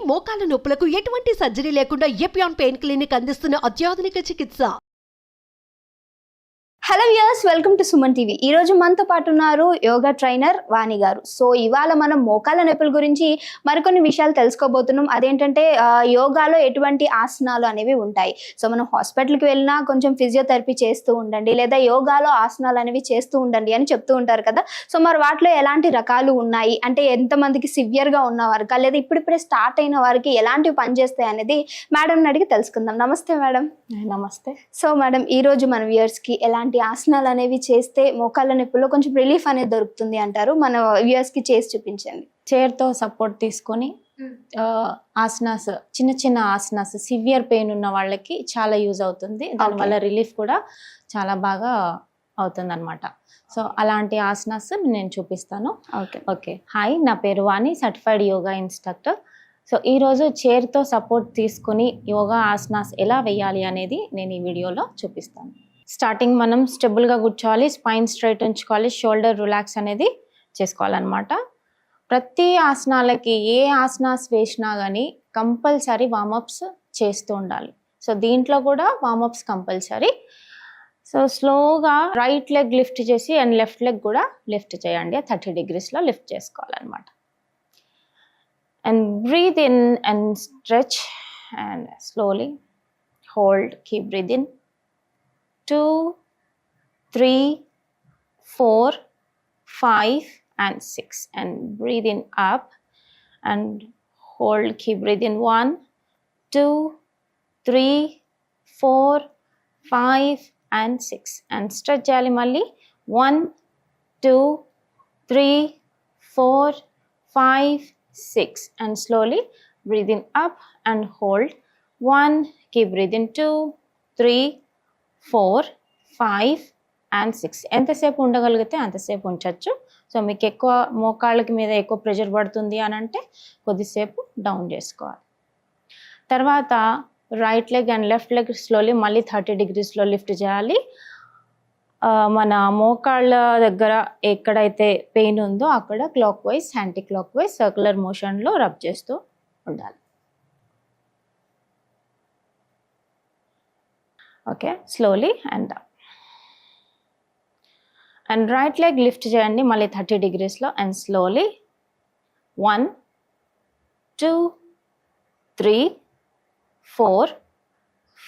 మోకాల నొప్పులకు ఎటువంటి సర్జరీ లేకుండా ఎపియాన్ పెయిన్ క్లినిక్ అందిస్తున్న అత్యాధునిక చికిత్స. Hello viewers, welcome to Suman TV. ఈ రోజు మనతో పాటు ఉన్నారు యోగా ట్రైనర్ వాణి గారు. సో ఇవాళ మనం మోకాల నొప్పుల గురించి మరికొన్ని విషయాలు తెలుసుకోబోతున్నాం. అదేంటంటే యోగాలో ఎటువంటి ఆసనాలు అనేవి ఉంటాయి. సో మనం హాస్పిటల్కి వెళ్ళినా కొంచెం ఫిజియోథెరపీ చేస్తూ ఉండండి, లేదా యోగాలో ఆసనాలు అనేవి చేస్తూ ఉండండి అని చెప్తూ ఉంటారు కదా. సో మరి వాటిలో ఎలాంటి రకాలు ఉన్నాయి, అంటే ఎంతమందికి సివియర్గా ఉన్న వారికి, లేదా ఇప్పుడిప్పుడే స్టార్ట్ అయిన వారికి ఎలాంటివి పనిచేస్తాయి అనేది మేడం అడిగి తెలుసుకుందాం. నమస్తే మేడం. నమస్తే. సో మేడం, ఈ రోజు మన వ్యూయర్స్కి ఎలాంటి ఆసనాలు అనేవి చేస్తే మోకాళ్ళ నొప్పుల్లో కొంచెం రిలీఫ్ అనేది దొరుకుతుంది అంటారు? మన వ్యూయర్స్కి చేసి చూపించండి. చైర్తో సపోర్ట్ తీసుకొని ఆసనాస్, చిన్న చిన్న ఆసనాస్ సివియర్ పెయిన్ ఉన్న వాళ్ళకి చాలా యూజ్ అవుతుంది. దానివల్ల రిలీఫ్ కూడా చాలా బాగా అవుతుంది అనమాట. సో అలాంటి ఆసనాస్ నేను చూపిస్తాను. ఓకే. హాయ్, నా పేరు వాణి, సర్టిఫైడ్ యోగా ఇన్స్ట్రక్టర్. సో ఈరోజు చైర్తో సపోర్ట్ తీసుకుని యోగా ఆసనాస్ ఎలా వేయాలి అనేది నేను ఈ వీడియోలో చూపిస్తాను. స్టార్టింగ్ మనం స్టెబుల్గా కూర్చోవాలి, స్పైన్ స్ట్రైట్ ఉంచుకోవాలి, షోల్డర్ రిలాక్స్ అనేది చేసుకోవాలన్నమాట. ప్రతి ఆసనాలకి ఏ ఆసనాస్ వేసినా కానీ కంపల్సరీ వార్మప్స్ చేస్తూ ఉండాలి. సో దీంట్లో కూడా వార్మప్స్ కంపల్సరీ. సో స్లోగా రైట్ లెగ్ లిఫ్ట్ చేసి అండ్ లెఫ్ట్ లెగ్ కూడా లిఫ్ట్ చేయండి. 30 degreesలో లిఫ్ట్ చేసుకోవాలన్నమాట. And breathe in and stretch and slowly hold, keep breathing. 2, 3, 4, 5 and 6 and breathe in up and hold, keep breathing. 1, 2, 3, 4, 5 and 6 and stretch చేయాలి మళ్ళీ. 1, 2, 3, 4, 5, 6 and slowly breathing up and hold. 1, keep breathing. 2, 3, 4, 5 and 6. ఎంతసేపు ఉండగలిగితే అంతసేపు ఉంచవచ్చు. So మీకు ఎక్కువ మోకాళ్ళకి మీద ఎక్కువ ప్రెషర్ పడుతుంది అని అంటే కొద్దిసేపు డౌన్ చేసుకోవాలి. తర్వాత right leg and left leg slowly మళ్ళీ 30 degreesలో లిఫ్ట్ చేయాలి. మన మోకాళ్ళ దగ్గర ఎక్కడైతే పెయిన్ ఉందో అక్కడ clockwise, anticlockwise, circular మోషన్లో రబ్ చేస్తూ ఉండాలి. Okay, slowly and up. And right leg lift చేయండి మళ్ళీ 30 degreesలో and slowly. 1, 2, 3, 4,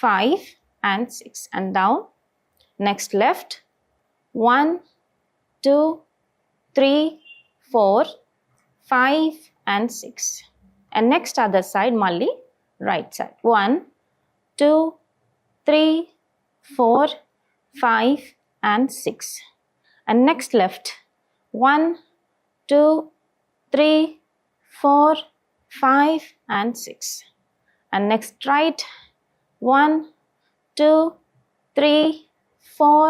5 and 6 and down. Next left. 1, 2, 3, 4, 5 and 6 and next other side malli right side. 1, 2, 3, 4, 5 and 6 and next left. 1, 2, 3, 4, 5 and 6 and next right. 1, 2, 3, 4,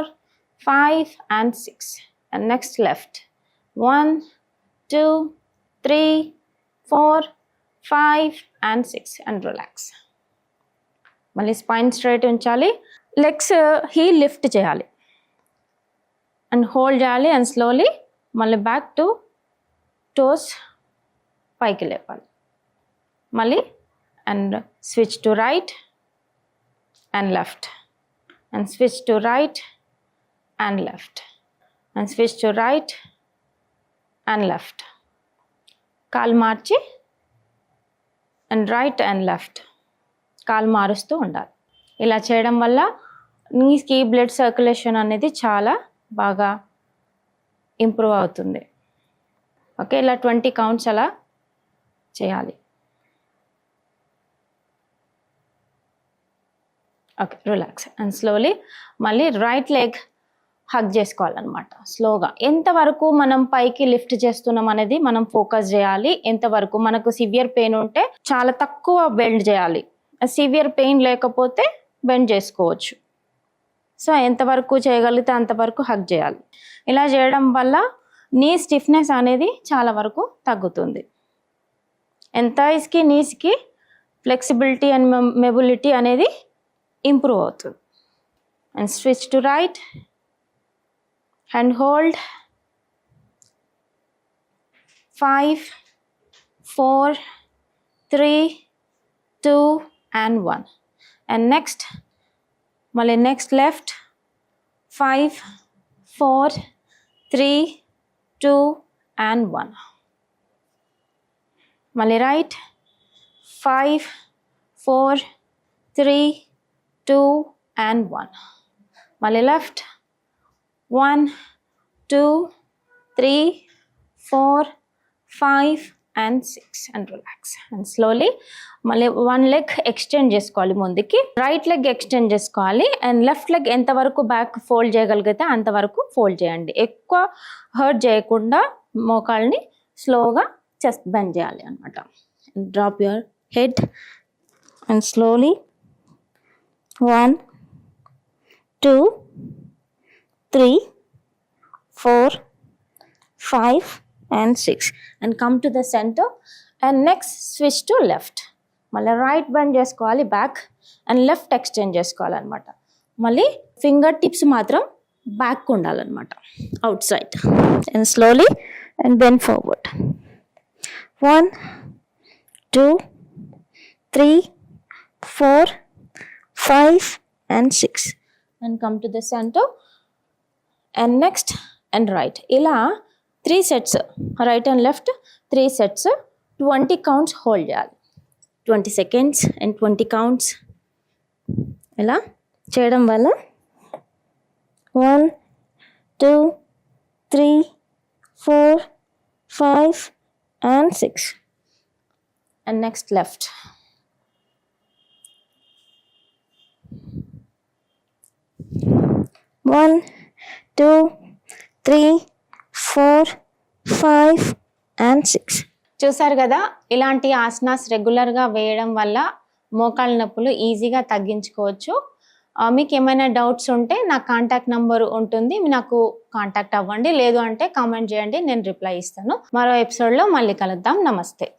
5 and 6 and next left. 1, 2, 3, 4, 5 and 6 and relax. మళ్ళీ spine straight ఉంచాలి. Legs heal lift చేయాలి and hold చేయాలి and slowly మళ్ళీ back to toes పైకి లేపాలి. మళ్ళీ and switch to right and left and switch to right and left and switch to right and left. కాలు మార్చి and right and left కాలు మారుస్తూ ఉండాలి. ఇలా చేయడం వల్ల నీస్కి బ్లడ్ సర్క్యులేషన్ అనేది చాలా బాగా ఇంప్రూవ్ అవుతుంది. ఓకే, ఇలా 20 counts అలా చేయాలి. ఓకే, రిలాక్స్ అండ్ స్లోలీ మళ్ళీ రైట్ లెగ్ హగ్ చేసుకోవాలన్నమాట స్లోగా. ఎంతవరకు మనం పైకి లిఫ్ట్ చేస్తున్నాం అనేది మనం ఫోకస్ చేయాలి. ఎంతవరకు మనకు సివియర్ పెయిన్ ఉంటే చాలా తక్కువ బెండ్ చేయాలి, సివియర్ పెయిన్ లేకపోతే బెండ్ చేసుకోవచ్చు. సో ఎంతవరకు చేయగలిగితే అంతవరకు హగ్ చేయాలి. ఇలా చేయడం వల్ల నీ స్టిఫ్నెస్ అనేది చాలా వరకు తగ్గుతుంది. థైస్కి నీస్కి ఫ్లెక్సిబిలిటీ అండ్ మొబిలిటీ అనేది ఇంప్రూవ్ అవుతుంది. And switch to right and hold 5, 4, 3, 2 and 1. And next, మళ్ళీ నెక్స్ట్ లెఫ్ట్ 5, 4, 3, 2 and 1. మళ్ళీ రైట్ 5, 4, 3, 2 and 1. మళ్ళీ left 1, 2, 3, 4, 5 and 6 and relax. And slowly మళ్ళీ వన్ లెగ్ ఎక్స్టెండ్ చేసుకోవాలి ముందుకి, రైట్ లెగ్ ఎక్స్టెండ్ చేసుకోవాలి అండ్ లెఫ్ట్ లెగ్ ఎంతవరకు బ్యాక్ ఫోల్డ్ చేయగలిగితే అంతవరకు ఫోల్డ్ చేయండి. ఎక్కువ హర్ట్ చేయకుండా మోకాల్ని స్లోగా చెస్ట్ బెండ్ చేయాలి అనమాట. Drop your head and slowly 1, 2, 3, 4, 5 and 6 and come to the center and next switch to left. మళ్ళీ రైట్ బెండ్ చేసుకోవాలి బ్యాక్ అండ్ లెఫ్ట్ ఎక్స్టెండ్ చేసుకోవాలన్నమాట. మళ్ళీ ఫింగర్ టిప్స్ మాత్రం బ్యాక్ ఉండాలన్నమాట, out side. And slowly and bend forward 1, 2, 3, 4, 5 and 6 and come to the center and next and right. ఇలా 3 sets, right and left 3 sets 20 counts hold చేయాలి. 20 seconds and 20 counts. ఇలా చేయడం వల్ల 1, 2, 3, 4, 5 and 6 and next left. 1, 2, 3, 4, 5 and 6. చూసారు కదా, ఇలాంటి ఆసనాస్ రెగ్యులర్గా వేయడం వల్ల మోకాళ్ళ నొప్పులు ఈజీగా తగ్గించుకోవచ్చు. మీకు ఏమైనా డౌట్స్ ఉంటే నా కాంటాక్ట్ నంబర్ ఉంటుంది, నాకు కాంటాక్ట్ అవ్వండి. లేదు అంటే కామెంట్ చేయండి, నేను రిప్లై ఇస్తాను. మరో ఎపిసోడ్లో మళ్ళీ కలుద్దాం. నమస్తే.